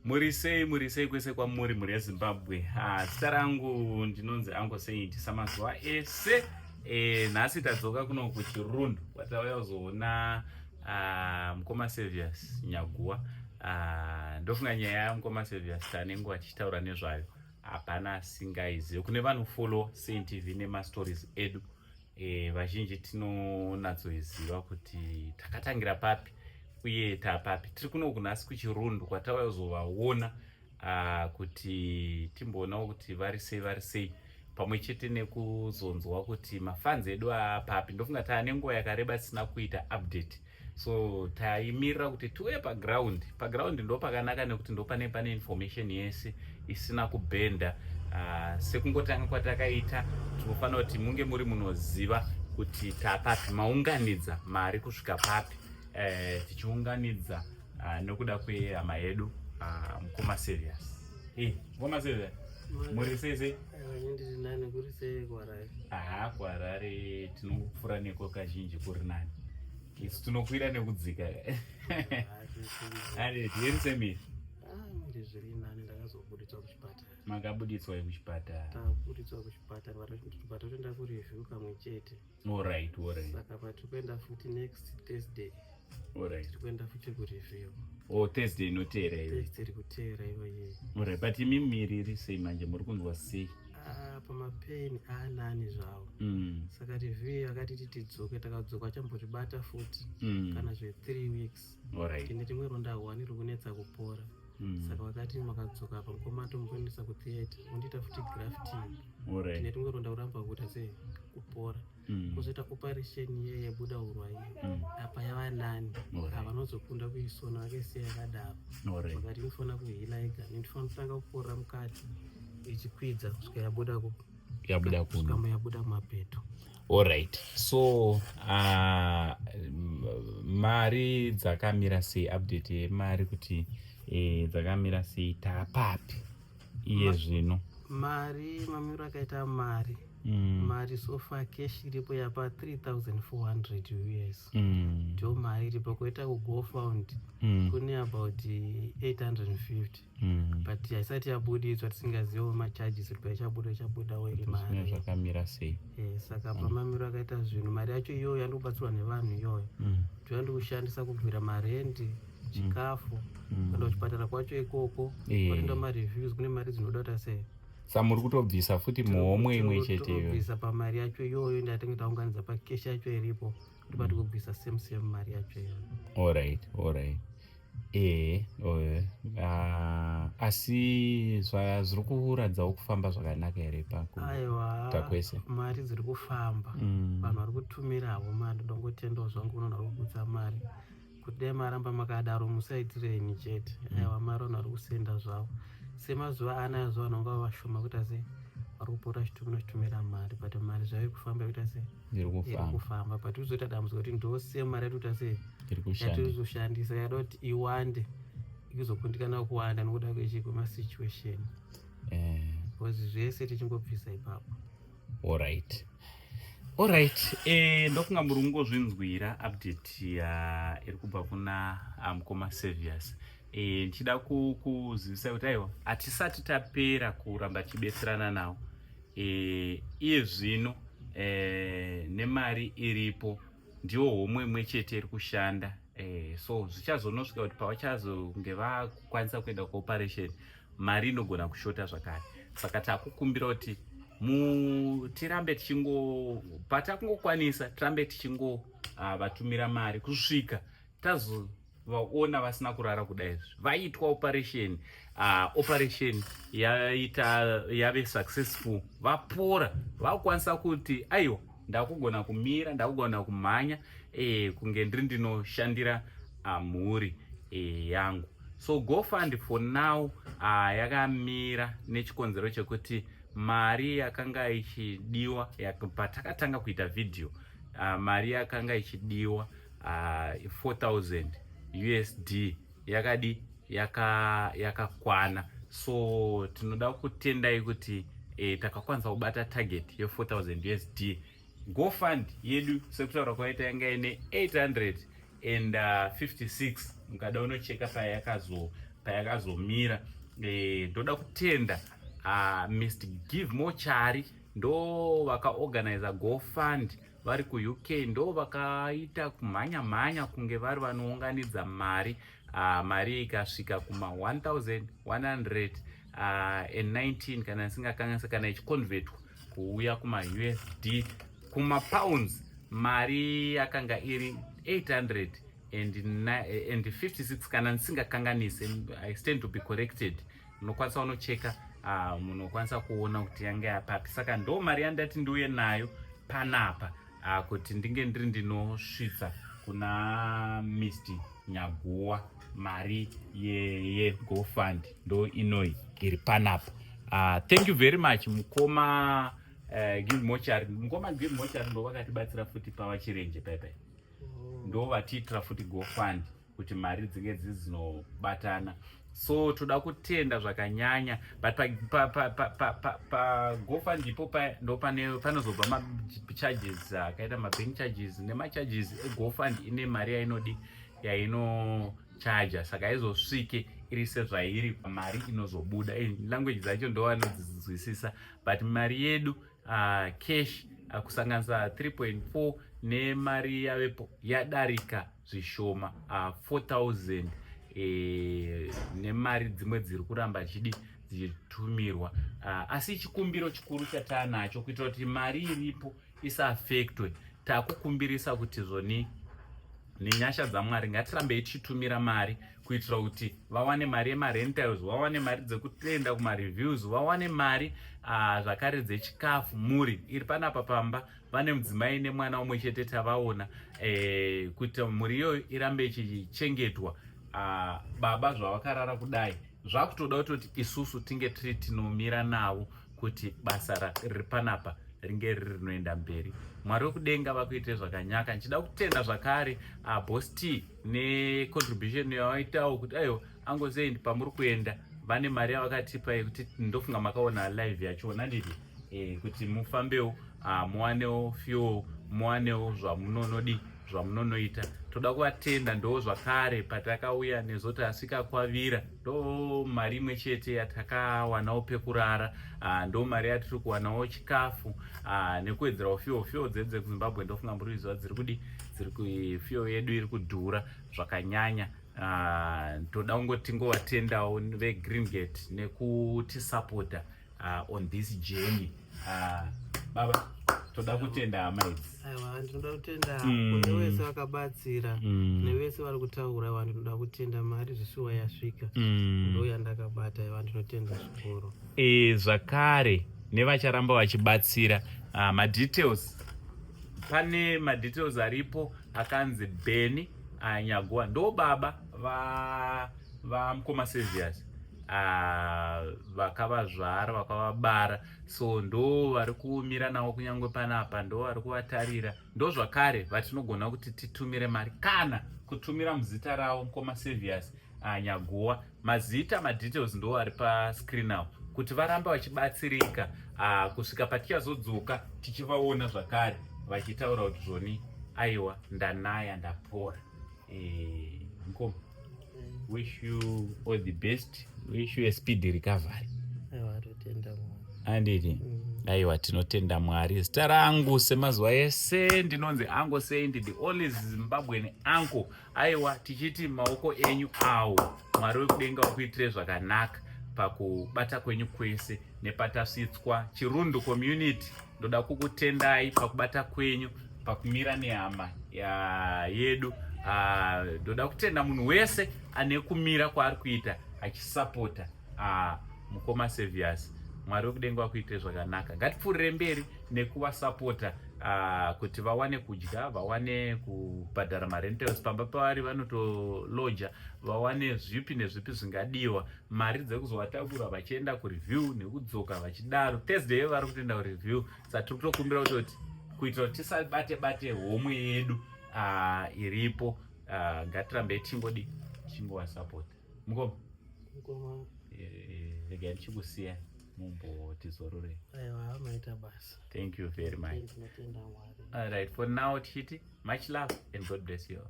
Murisei kwese kwamuri yeZimbabwe. Zita rangu ndinonzi Uncle Saint samazuva ese. Nhasi tadzoka kuno kuChirundu kwatauya kuzoona Mukoma Saviours Nyaguwa. Ndofunga nyaya yaMukoma Saviours tanenge vachitaura nezvayo hapana asingaizive. Kune vanofollow Saint TV nemastories edu, vazhinji tinonatsoiziva kuti takatangira papi uye tapapi. Tiri kuno kunhasi kuChirundu kwatauya kuzovaona kuti timboonawo kuti vari sei pamwe chete nekuzonzwa kuti mafans edu apapi. Ndofunga taane nguva yakareba tisina kuita update, so taimirira kuti tiuye paground ndo pakanaka nekuti ndo pane information yese isina kubhenda. Sekungotanga kwatakaita tinofanira kuti munge muri munoziva kuti tapapi, maunganidza mari kusvika papi, tichiunganidza nokuda kwehama yedu Mukoma Saviours. Mukoma Saviours muri sei? Kuharare tinopfuura neko kazhinji kuri nani, isu tinokwira nekudzika. Tiyeni miri makabuditswa kuchipatara? Tabuditswa kuchipatara, vatotibata toenda kureview kamwe chete. Alright. Saka patikuenda futi next Thursday. Alright. Tikuenda futi kureview. Thursday inoteera iwe? Thursday kuteera iwe. Alright, but imi miri iri sei manje, muri kunzwa sei? Pamapeni aanani zvavo. Saka review yakati tidzoke, takadzoka chambotibata futi kana zve3 weeks. Alright. Tine rimwe ronda 1 riri kunetsa kupora. Saka vakati makadzoka apa Mukoma tomuendesa kutheatre, undiita futi grafting. Alright. Tine rimwe ronda kuramba kuita sei kupora. Kuzoita operation iye yebuda urwa iye. Apa yava nani. Vanozokunda kuisona vakaisiya yakadaro. Vakati inofanira kuhila yega, inofanira kutanga kuporera mukati ichikwidza kusvika yabuda kuno, yabuda kumapeto. Alright, so mari dzakamira sei? Update yemari kuti dzakamira sei, tapapi iye zvino? Mamiro akaita mari sofa cash iripo yapa 3,400 US. Ndio mari iripo. Koita kuGoFund kune about 850, but haisati yabuditswa, tisingaziva macharges iripo ichabuda weri mari zvakamira sei. Saka pamamiro akaita zvinhu, mari yacho iyoyo yandobatsirwa nevanhu iyoyo, ndoyandikushandisa kubvira marendi, chikafu, kuenda kuchipatara kwacho ikoko, kuenda mareviews. Kune mari dzinoda kuita sei, samuri kutobvisa futi muhomwe imwe chete iyo? Tobvisa pamari yacho iyoyo ndatinge taunganidza pakeshi yacho iripo, ndobati kubvisa same mari yacho iyoyo. Alright. Asi zviri kuradzawo kufamba zvakanaka here pakuita kwese? Mari dziri kufamba, vanhu vari kutumira havo mari. Ndongotendawo zvangu unonhu vari kugutsa mari, kuti dai maramba makadaro musaitireni chete. Mari vanhu vari kusenda zvavo. Semazuva anaya zuva vanonga vashoma kuita sei, vari kupota chitumira mari, but mari zvayo kufamba kuita sei, iri kufamba. But uzoita dambudziko kuti ndose mari yati kuita sei, yatizoshandisa yada kuti iwande, ikuzokundikana kuwanda nokuda kwemasituation, because zvese tichingobvisa ipapo. Alright, ndofunga muri kungozvinzwira update iri kubva kuna Mukoma Saviours. Nchida kuzivisa kuti aiwa hatisati tapera kuramba chibetserana nawo. Iye zvino nemari iripo ndiwo homwe imwe chete iri kushanda. So zvichazonosvika kuti pavachazonge vakukwanisa kuenda kuoperation, mari inogona kushota zvakare. Saka takukumbira kuti tirambe patakungokwanisa tirambe tichingovatumira mari kusvika tazovaona vasina kurara kudai. Vaitwa operation yave successful, vapora, vakukwanisa kuti aiwa ndakugona kumira, ndakugona kumhanya, kunge ndiri ndinoshandira mhuri yangu. So GoFund for now yakamira nechikonzero chekuti mari yakanga ichidiwa patakatanga kuita video, mari yakanga ichidiwa 4,000 USD yakakwana. So tinoda kutendai kuti takakwanisa kubata target ye 4,000 USD. GoFund yedu sekutaura kwaita yanga ine 856. Mukada unocheka payakazo payakazomira. Ndoda kutenda Mr. Give Mochari ndo vakaorganiza GoFund vari kuUK, ndo vakaita kumhanya kunge vari vanounganidza mari. Mari ikasvika kuma 1119 kana singakanganisa, kana ichikonvertwa kuuya kuma USD kuma pounds mari yakanga iri 856 kana ndisingakanganise. I stand to be corrected. Munokwanisa unocheka, munokwanisa kuona kuti yanga yapapi. Saka ndo mari yandati ndiuye nayo panapa kuti ndinge ndiri ndinosvitsa kuna Mr. Nyaguwa mari GoFund ndo inoi iri panapa. Thank you very much mukoma Give Mochari. Mukoma Give Mochari ndo vakatibatsira futi pavachirenje paipai, ndo vatiitira futi GoFund kuti mari dzinge dzinobatana. So toda kutenda zvakanyanya, but pa GoFund ipo ndo panozobva ma-charges akaita ma-bank charges nema-charges eGoFund ine mari yainochaja. Saka izosvike iri sezvairi mari inozobuda. Language dzacho ndo vanodzizwisisa, but mari yedu cash kusanganisa 3.4 nemari yavepo yadarika zvishoma 4000 nemari dzimwe dziri kuramba dzichitumirwa. Asi chikumbiro chikuru chatanacho kuitira kuti mari iripo isaafektwe, takukumbirisa kuti zvoni nenyasha dzaMwari ngatirambe tichitumira mari kuitira kuti vawane mari yemarentals, vawane mari dzekuenda kumareviews, vawane mari zvakare dzechikafu. Muri iri panapa pamba vane mudzimai nemwana umwe chete tavaona, kuti muri iyoyo irambe ichichengetwa. Baba zvavakarara kudai zvakutoda kuti isusu tinge tiri tinomira navo kuti basa riri panapa ringe riri rinoenda mberi. Mwari wekudenga vakuite zvakanyaka. Ndichida kutenda zvakare Boss T necontribution yavaitawo kuti aiwa Angosei pamuri kuenda vane mari yavakatipa yekuti ndofunga makaona live yachona nditi kuti mufambewo muwanewo fuel, muwanewo zvamunonoita. Toda kuvatenda ndo zvakare patakauya nezoti asvikakwavira ndo mari imwe chete yatakawanawo pekurara, ndo mari yatiri kuwanawo chikafu nekuwedzerawo fuel dzedze kuZimbabwe. Ndofunga muri kuziva fuel yedu iri kudhura zvakanyanya. Toda kungoti ngovatendawo veGreen Gate nekutisapota on this journey. Baba toda kutenda hama idzi. Aiwa, ndinoda kutenda kune wese vakabatsira nevese vari kutaura. Vanhu ndinoda kutenda mari zvisuwa yasvika ndo yandakabata. Aiwa, ndinotenda zvikuru. Zvakare nevacharamba vachibatsira madetails, pane madetails aripo akanzi Beni Nyaguwa ndo baba vaMukoma Saviors vakavazvara vakavabara. So ndo vari kumira navo kunyangwe panapa, ndo vari kuvatarira, ndo zvakare vatinogona kuti titumire mari kana kutumira muzita ravo Mukoma Saviors Nyaguwa. Mazita madetails ndo ari pascreen now kuti varambe vachibatsirika kusvika patichazodzoka tichivaona zvakare vachitaura kuti zvoni aiwa ndanaya ndapora. Mukoma, wish you all the best, wish you a speedy recovery. Aiwa, totenda Mwari. Anditi aiwa, tinotenda Mwari. Zita rangu semazuva ese ndinonzi Angosei, the only Zimbabwean uncle. Aiwa, tichiti maoko enyu awo Mwari wekudenga wakuitire zvakanaka pakubata kwenyu kwese nepatasvitswa Chirundu community. Ndoda kukutendai pakubata kwenyu pakumira nehama yedu. Ndoda kutenda munhu wese ane kumira kwaari kuita achisapota Mukoma Saviors. Mwari wekudenga wakuitire zvakanaka. Ngatipfuurire mberi nekuvasapota kuti vawane kudya, vawane kubhadhara marentals pamba pavari vanotoloja, vawane zvipi nezvipi zvingadiwa, mari dzekuzovatakura vachienda kureview nekudzoka vachidaro. Thursday vari kutoenda kureview. Saka tiri kutokumbira kuti kuitira kuti tisabate homwe yedu iripo, ngatirambe chingowasapota. Mukoma, regai ndichikusiya mumbotizorore. Aiwa, maita basa. Thank you very much. Ndinotenda Mwari. All right, for now tichiti much love and God bless you all.